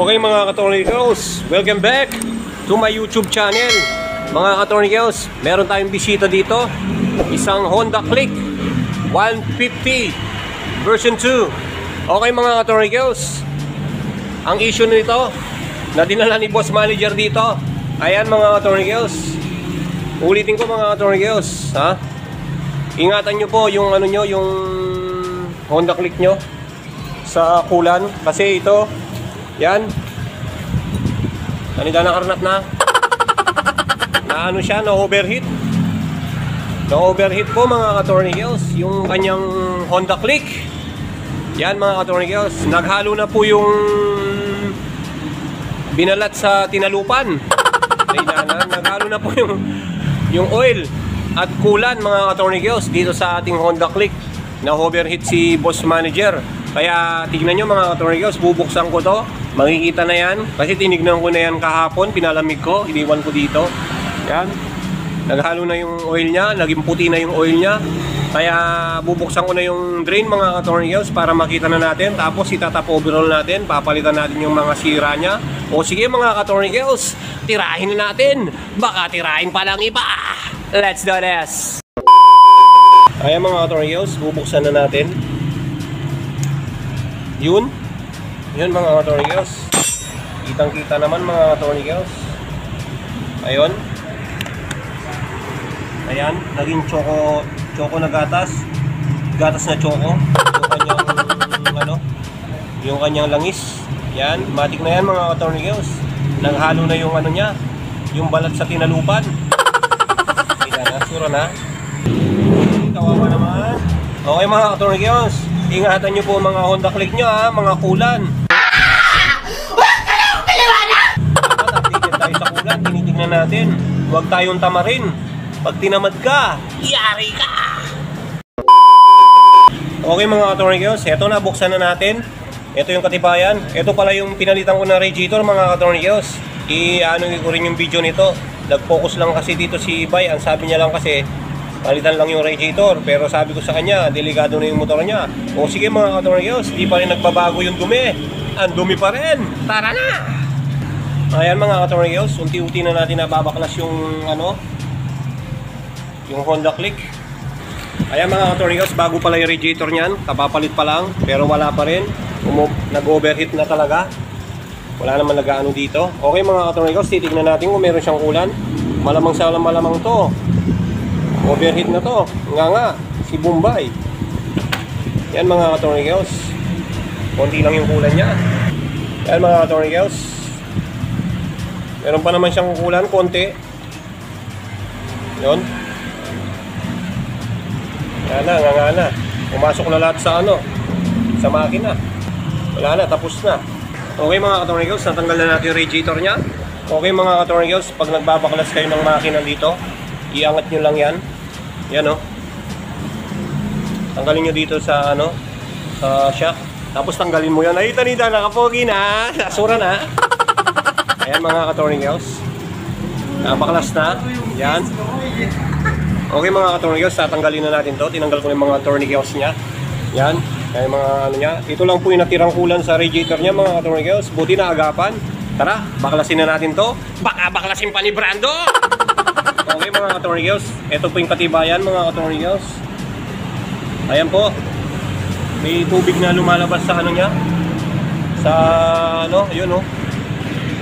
Okay mga katornikels, welcome back to my YouTube channel. Mga katornikels, meron tayong bisita dito. Isang Honda Click 150 version 2. Okay mga katornikels, ang issue nito na dinala ni boss manager dito. Ayan mga katornikels, ulitin ko mga katornikels, ha? Ingatan nyo po yung ano nyo, yung Honda Click nyo sa kulan, kasi ito yan, kanina nakarnat na ano siya, na-overheat po mga katornikels, yung kanyang Honda Click. Yan mga katornikels, naghalo na po yung binalat sa tinalupan. Naghalo na po yung oil at kulan mga katornikels dito sa ating Honda Click. Na-overheat si boss manager. Kaya tignan nyo mga katornikels, bubuksan ko to. Makikita na yan, kasi tinignan ko na yan kahapon, pinalamig ko, iniwan ko dito. Yan, naghalo na yung oil nya, naging puti na yung oil nya. Kaya bubuksan ko na yung drain mga katornikels para makita na natin. Tapos itatap overall natin, papalitan natin yung mga sira nya. O sige mga katornikels, tirahin na natin. Baka tirahin pa lang iba. Let's do this. Ayan mga katornikels, bubuksan na natin. Yun mga katornikels, kitang kita naman mga katornikels. Ayun, ayan, naging choco na gatas na choco yung kanyang langis. Yan, matik na yan mga katornikels. Naghalo na yung ano nya, yung balat sa tinalupan. Ayan na, sura na. Kawawa naman. Okay mga katornikels, ingatan nyo po mga Honda Click nyo ha, mga kulan. Dapat updated tayo sa kulan, tinitignan natin. Huwag tayong tamarin. Pag tinamad ka, yari ka. Okay mga katornikels, eto na, buksan na natin. Ito yung katibayan. Ito pala yung pinalitan ko na radiator mga katornikels. I-ano ko rin yung video nito. Nag-focus lang kasi dito si Bay. Ang sabi niya lang kasi palitan lang yung radiator, pero sabi ko sa kanya, delikado na yung motor niya. O sige mga katornikels, di pa rin nagbabago yung dumi. Ang dumi pa rin. Tara na! Ayan mga katornikels, unti-unti na natin nababaklas yung yung Honda Click. Ayan mga katornikels, bago pala yung radiator niyan, kapapalit pa lang, pero wala pa rin. Nag-overheat na talaga. Wala naman nag-ano dito. Okay mga katornikels, titignan natin kung meron siyang ulan. Malamang sa malamang to overheat na to, nga si Bombay. Yan mga katornikels, konti lang yung kulan nya. Yan mga katornikels, meron pa naman siyang kulan, konti. Yun, yan na, nga na, pumasok na lahat sa sa makina. Wala na, tapos na. Okay mga katornikels, natanggal na natin yung radiator nya. Okay mga katornikels, pag nagbabaklas kayo ng makina dito, iangat nyo lang yan. Yan tanggalin nyo dito sa sa shock. Tapos tanggalin mo yan. Ay, tanida, nakapogi na. Asura na. Ayan mga katornikels, napaklas na. Yan. Okay mga katornikels, tatanggalin na natin to. Tinanggal ko yung mga tornikels nya. Yan. Kaya mga nya. Ito lang po yung natirang kulan sa radiator nya mga katornikels. Buti na agapan. Tara, baklasin na natin to. Baka baklasin pa ni Brando. Okay mga katornikels, ito po yung katibayan mga katornikels. Ayan po, may tubig na lumalabas sa nya, sa yun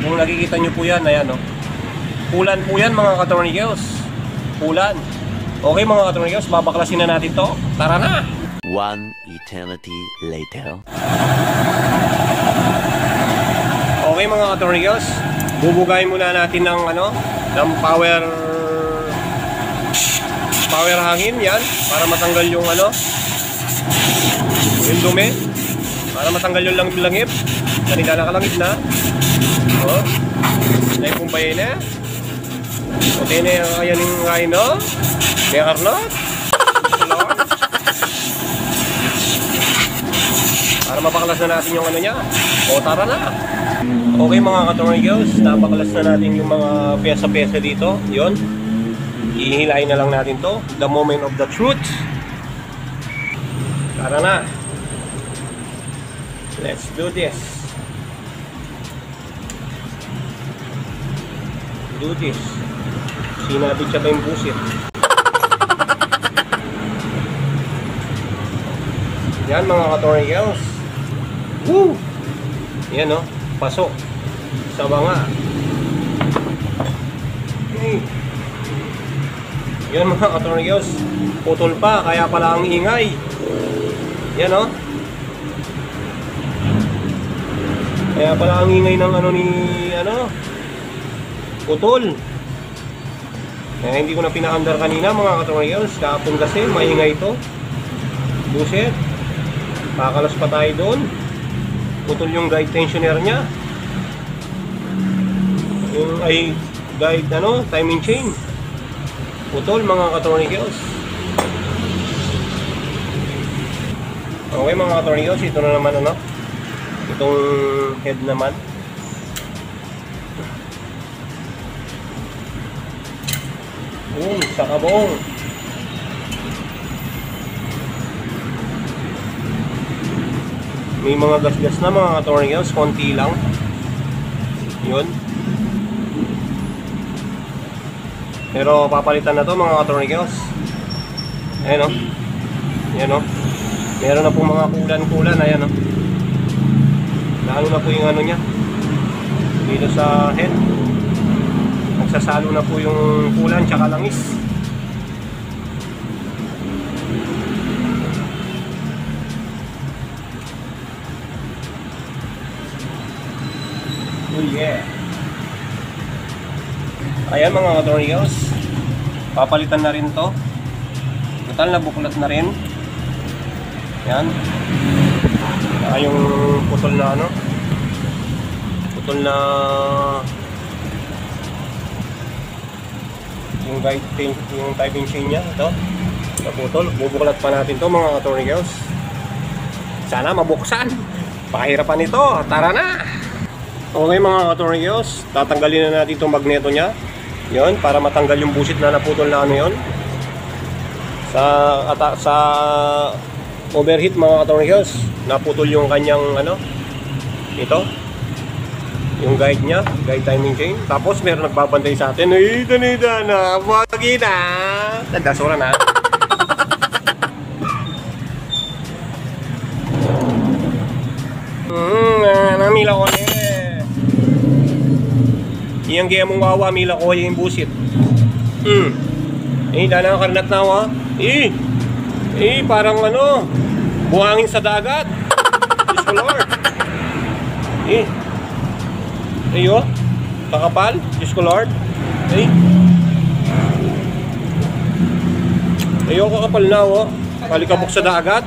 kung nakikita nyo po yan, ayan kulan po yan mga katornikels, kulan. Okay mga katornikels, babaklasin na natin to. Tara na! One eternity later. Okay mga katornikels, bubugayin muna natin ng ng power hangin yan, para matanggal yung yung dumi, para matanggal yung langib. Kanina nakalangib na. Naipumpay na. O tene yan yung rhino. May karnot. Para mapaklas na natin yung nya. O tara na. Okay mga katornikels, napaklas na natin yung mga pyesa-pyesa dito. Yun, ihilahin na lang natin to. The moment of the truth. Tara na. Let's do this. duties. Sinabit siya ba yung busit? Yan mga ka-tornillos. Woo! Yan o, pasok sa banga. Yan mga ka-tornillos, putol pa, kaya pala ang ingay. Yan o. Kaya pala ang ingay ng putol. Kaya hindi ko na pinaandar kanina mga ka-tornillos. Kahapon kasi maingay ito. Buset. Kakalas pa tayo doon. Putol yung guide tensioner nya. Yung guide timing chain. Putol mga ka-tornillos. Okay mga ka-tornillos, ito na naman itong head naman. Sa kabong. May mga gas-gas na mga ka-tornillos, konti lang. Yun. Pero papalitan na to mga ka-tornillos. Ayan o. Ayan o. Meron na pong mga kulan-kulan. Ayan o. Lalo na po yung nya dito sa head. Nagsasalo na po yung kulan tsaka langis. Oh yeah. Ayan mga ka-tornillos, papalitan na rin to. Total na buklat na rin. Yan. Yung putol na putol na yung typing chain nya. Ito naputol. Bubuklat pa natin to mga ka-tornillos. Sana mabuksan. Pahirapan ito. Tara na. Okay mga ka-tornillos, tatanggalin na natin itong magneto nya. Yon, para matanggal yung busit na naputol na yon. Sa overheat mga ka-tornillos, naputol yung kanyang ito. Yung guide nya, guide timing chain. Tapos meron nagbabantay sa atin. Ay, tanida na, wagi na. Tandasura na. Namila ko na. Iyang gaya mong wawa, mila ko yung busit. Dana ang karnat na wa. Parang buhangin sa dagat. Diyos ko Lord. Kakapal. Diyos ko Lord. Kakapal na wa. Kalikabok sa dagat.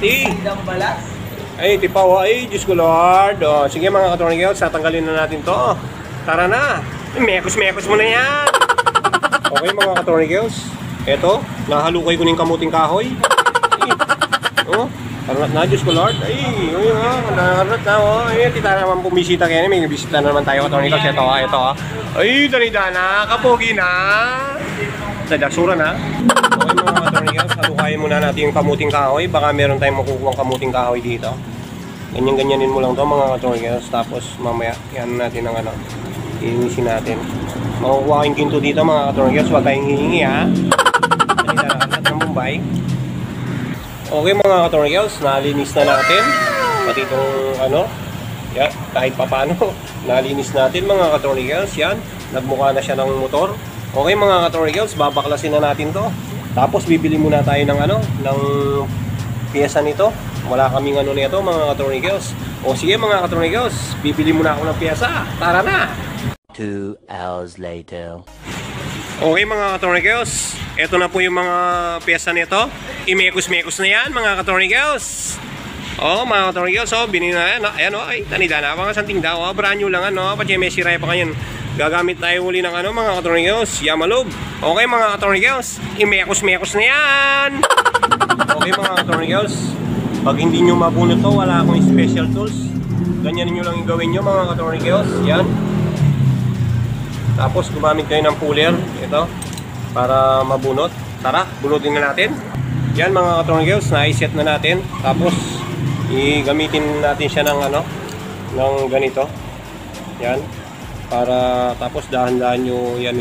Tipaw wa. Diyos ko Lord. Sige mga ka-tornillos, tatanggalin na natin to. Tara na. Mekos-mekos mo na yan. Okay mga ka-tornillos, eto, nahalukay ko ng kamuting kahoy. Karnat na, Diyos ko Lord. Karnat na. Tita naman bumisita kaya. May bisita na naman tayo ka-tornillos. Ito. Danidana, kapogi na. Tadaksura na. Okay mga ka-tornillos, halukayin muna natin yung kamuting kahoy. Baka meron tayong makukuha kamuting kahoy dito. Ganyan-ganyanin mo lang to mga ka-tornillos. Tapos mamaya, yan natin ang iinisin natin. Makukuha yung ginto dito mga ka-tornillos. Huwag kayong hihingi ha. At ng Mumbai. Okay mga ka-tornillos, nalinis na natin. Pati itong yan, kahit papano. Nalinis natin mga ka-tornillos. Yan, nagmukha na siya ng motor. Okay mga ka-tornillos, babaklasin na natin to. Tapos bibili muna tayo ng ng piyesa nito. Wala kaming nito mga ka-tornillos. O sige mga ka-tornillos, bibili muna ako ng piyesa. Tara na! 2 hours later. Okay mga ka-tornillos, eto na po yung mga piyesa nito. Imekos-mekos na yan mga ka-tornillos. Mga ka-tornillos, binili na yan. Ayan tanida na, mga santing daw. Brand new lang pa-GMS Ray pa kanyan. Gagamit tayo uli ng mga ka-tornillos, Yamalog. Okay mga ka-tornillos, imekos-mekos na yan. Okay mga ka-tornillos, pag hindi nyo mabunot to, wala akong special tools. Ganyan nyo lang yung gawin nyo mga ka-tornillos. Yan. Tapos gumamit kayo ng puller, ito, para mabunot. Tara, bunutin na natin. Yan mga ka-tornillos, na-set na natin. Tapos gamitin natin siya ng ng ganito. Yan. Para tapos dahan-dahan nyo yan,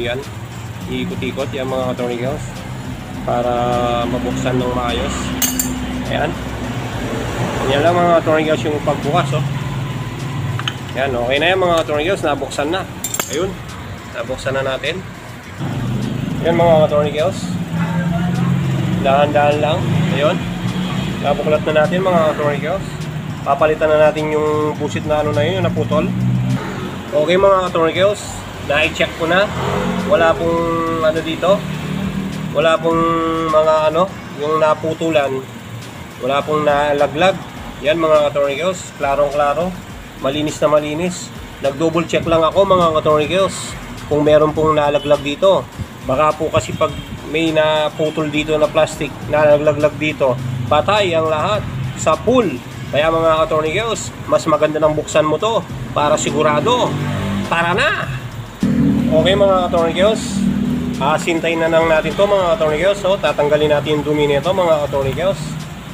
ikot-ikot yan mga ka-tornigels para mabuksan ng maayos. Ayan. Yan lang mga ka-tornigels yung pagbukas, oh. Yan, okay na yan mga ka-tornigels, nabuksan na. Ayun, nabuksan na natin. Yan mga ka-tornigels, dahan-dahan lang. Ayun, nabuklat na natin mga ka-tornigels. Papalitan na natin yung busit na ano na yun, yung naputol. Okay mga ka-tornigels, na-check ko na. Wala pong ano dito, wala pong mga ano, yung naputulan, wala pong nalaglag. Yan mga ka-tornigels, klarong-klaro, malinis na malinis. Nag-double check lang ako mga ka-tornigels kung meron pong nalaglag dito. Baka po kasi pag may naputol dito na plastic, nalaglag dito, patay ang lahat sa pool. Kaya mga ka-tornigels, mas maganda nang buksan mo to para sigurado. Tara na! Okay mga ka-tornigels, sintayin na lang natin to mga ka-tornigels. So, tatanggalin natin yung dumi nito mga ka-tornigels.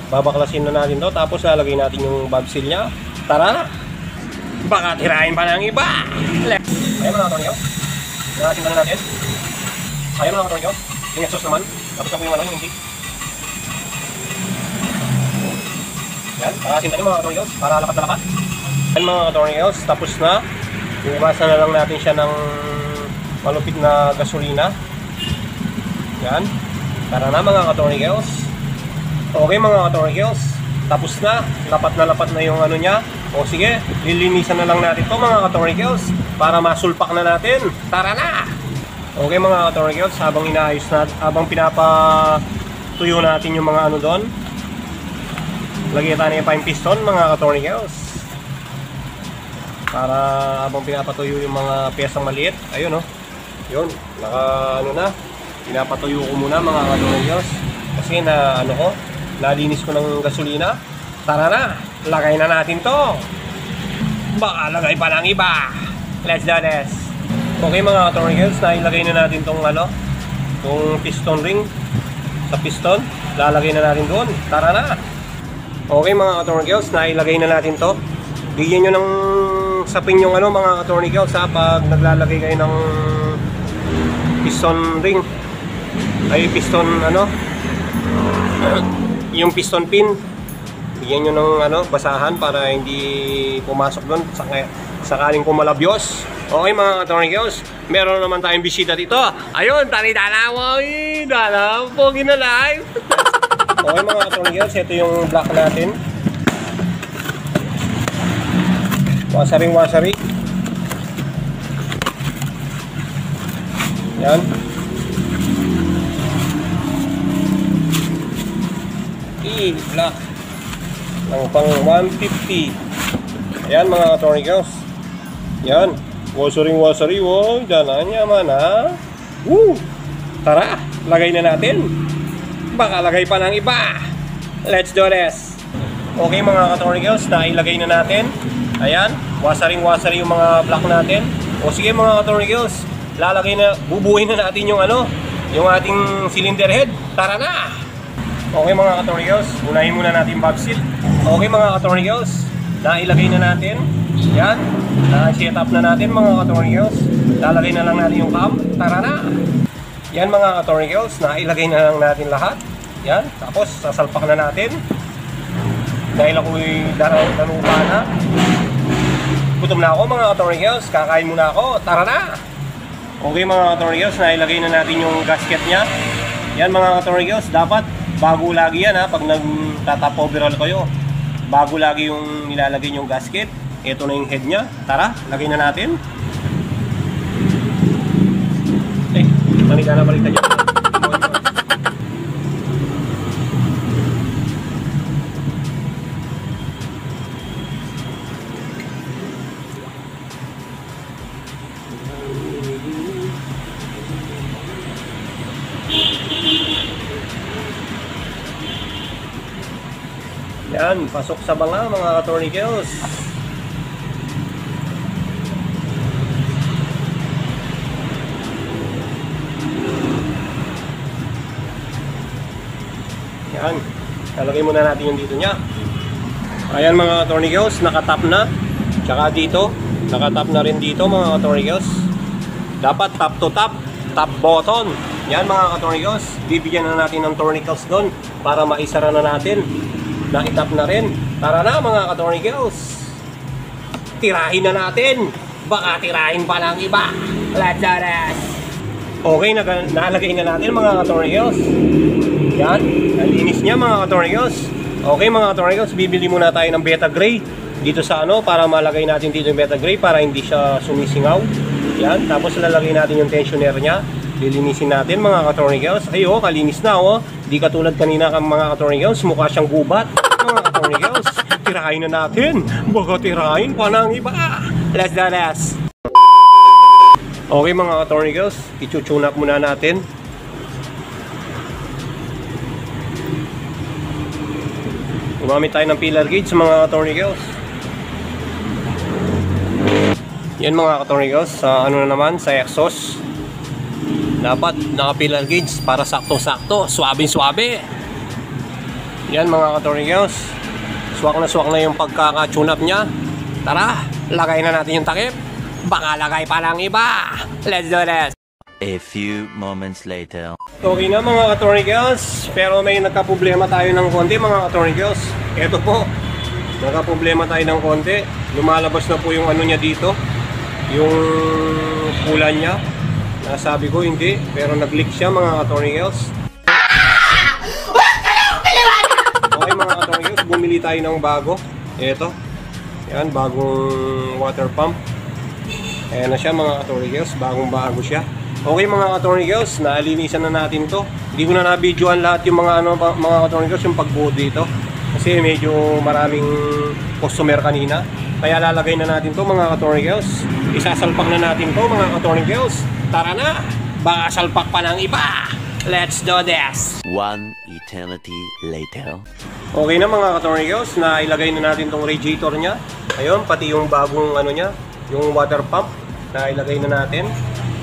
Babaklasin na natin to, tapos lalagay natin yung valve seal nya. Tara na! Baka tirahin pa ng iba! Ayan mga ka-tornigels, natin na natin. Ayan mga ka-tornigels, yung exhaust naman. Tapos na po yung ano, yung intake. Yan, sintayin mga ka-tornigels para lapat na lapat. Yan mga ka-tornigels, tapos na. Iwasan na lang natin siya ng malupit na gasolina. Yan. Tara na mga ka-tornigels. Okay mga ka-tornigels, tapos na. Lapat na yung ano niya. O sige, lilinisan na lang natin to mga ka-tornigels para masulpak na natin. Tara na! Okay mga ka-tornigels, habang inaayos na, habang pinapatuyo natin yung mga ano doon, lagyan tayo pa yung piston mga ka-tornigels para habang pinapatuyo yung mga piyesang maliit. Ayun, oh. Yun, naka ano na, pinapatuyo ko muna mga ka-tornigels kasi na ano ko, nalinis ko ng gasolina. Tara na, lagay na natin to. Baka lagay pa ng iba. Let's do this. Okay mga ka-tornigels, nailagay na natin tong ano, tong piston ring sa piston. Lalagay na natin doon. Tara na. Okay mga ka-tornigels, nailagay na natin to. Bigyan nyo ng sapin yung ano mga ka-tornigels ha, pag naglalagay kayo ng piston ring. Ay piston ano, yung piston pin. Bigyan nyo ng ano, basahan para hindi pumasok doon sakaling kumalabyos. Okay mga ka-tornigels, meron naman tayong bisita dito. Ayun, tani-tana mo, dala, pogi na live. Okay mga ka-tornigels, ito yung block natin. Wasering. Yan. Block ng pang 150. Ayan mga ka-tornigels. Yan. Wasering. Wow, dala niya man ha. Woo! Tara, lagay na natin. Baka lagay pa ng iba. Let's do this. Okay mga ka-tornigels, nailagay na natin. Ayan, wasering yung mga block natin. O sige mga ka-tornigels, bubuhin na natin yung ano, yung ating cylinder head. Tara na! Okay mga ka-tornigels, unahin muna natin valve seal. Okay mga ka-tornigels, nailagay na natin. Yan, na-set up na natin mga ka-tornigels. Lalagay na lang natin yung cam. Tara na! Yan mga ka-tornigels, nailagay na lang natin lahat. Yan, tapos sasalpak na natin. Dahil ako'y danupa na. Gutom na ako mga ka-tornigels, kakain muna ako. Tara na! Okay mga ka-tornigels, nailagay na natin yung gasket nya. Yan mga ka-tornigels, dapat bago lagi yan ha. Pag nag-top overall kayo, bago lagi yung nilalagay yung gasket. Ito na yung head nya. Tara, lagay na natin. Manika na balik na dyan. Yan, pasok sa banga mga ka-tornigels. Yan, lalagay muna natin yung dito nya. Ayan mga ka-tornigels, nakatap na. Tsaka dito, Naka-top na rin dito mga ka-tornigos. Dapat top to top, top button. Yan mga ka-tornigos. Bibigyan na natin ng tornicles doon para maisara na natin. Na-itap na rin. Tara na mga ka-tornigos. Tirahin na natin. Baka tirahin pa ng iba. Let's do this. Okay, nalagay na natin mga ka-tornigos. Yan, nalinis niya mga ka-tornigos. Okay mga ka-tornigos, bibili muna tayo ng Beta Gray dito sa ano, para malagay natin dito yung Beta Gray para hindi siya sumisingaw. Yan, tapos lalagay natin yung tensioner niya. Lilinisin natin mga ka-tornigos. Ay oh, kalinis na oh. Di katulad kanina kang mga ka-tornigos, mukha siyang gubat. Mga ka-tornigos, tirahin na natin. Baka tirahin pa ng iba. Let's do this. Okay mga ka-tornigos, i-tune up muna natin. Gumamit tayo ng pillar gauge mga ka-tornigos. Yan mga ka-tornigos, sa ano na naman, sa exhaust. Dapat naka-pillar gauge para saktong-sakto, suabe-suabe. Yan mga ka-tornigos. Swak na yung pagkaka-tune up niya. Tara, lagay na natin yung takip. Baka lagay pa lang iba. Let's do this. A few moments later. Okay na mga ka-tornigos, pero may nagka-problema tayo ng konti mga ka-tornigos. Ito po, nagka-problema tayo ng konti. Lumalabas na po yung ano niya dito, yung kulan niya. Nasabi ko hindi, pero nag-leak siya mga ka-tornigos. Okay mga ka-tornigos, bumili tayo ng bago. Ito, yan, bagong water pump. Ayan na siya mga ka-tornigos, bagong-bago siya. Okay mga ka-tornigos, naalinisan na natin to. Hindi ko na na-videoan lahat yung mga ano, mga ka-tornigos, yung pagbuo dito. Kasi medyo maraming customer kanina. Kaya lalagay na natin to mga ka-tornigos. Isasalpak na natin to mga ka-tornigos. Tara na, baka salpak pa ng iba. Let's do this. One eternity later. Okay na mga ka-tornigos, na ilagay na natin tong radiator nya. Ayun, pati yung bagong ano nya, yung water pump, na ilagay na natin.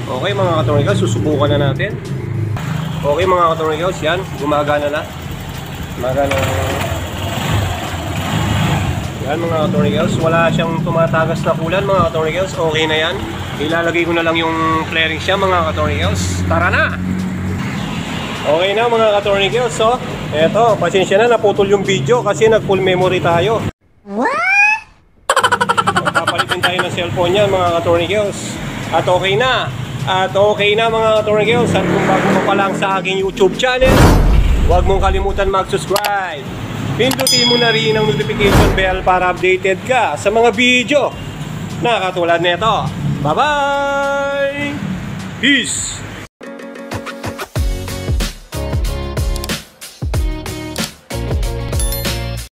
Okay mga ka-tornigos, susubukan na natin. Okay mga ka-tornigos, yan, gumagana na. Gumagana na. Yan mga ka-tornigos, wala siyang tumatagas na kulan mga ka-tornigos, okay na yan. Ilalagay ko na lang yung clearing siya mga ka-tornigos. Tara na! Okay na mga ka-tornigos, so eto, pasensya na, naputol yung video kasi nag-full memory tayo. What? Papalitin tayo ng cellphone niya mga ka-tornigos. At okay na. At okay na mga ka-tornigos. At kung bago ka pa lang sa aking YouTube channel, huwag mong kalimutan mag-subscribe. Pindutin mo na rin ang notification bell para updated ka sa mga video na katulad nito. Bye-bye! Peace!